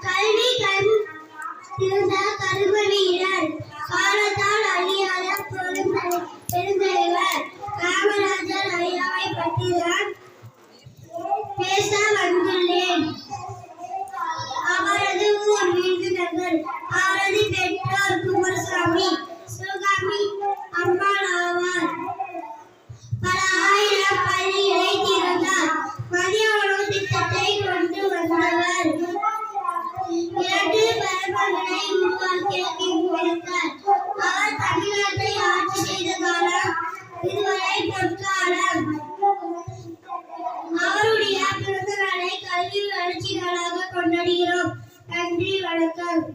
கல்வி கண் திறந்த கருவழியினர் காலத்தால் அழியாத பெருந்தலைவர் காமராஜர் ஐயாவை பற்றி தான் பேச வந்துள்ளேன். அவரது ஊர் விருதுநகர். அவரது பெற்றோர் குமாரசாமி, சிவகாமி அம்மாள் ஆவார். பல ஆயிரம் பள்ளிகளை திறந்தார். மதிய உணவு திட்டத்தை கொண்டு வந்தவர். 2 பரம்பரைகளை உருவாக்கிய கொடுத்தார். அவர் தமிழ்நாட்டை ஆட்சி செய்த காலம் இதுவரை பொற்காலம். அவருடைய பிறந்த நாளை கல்வி வளர்ச்சி நாளாக கொண்டாடுகிறோம். நன்றி, வணக்கம்.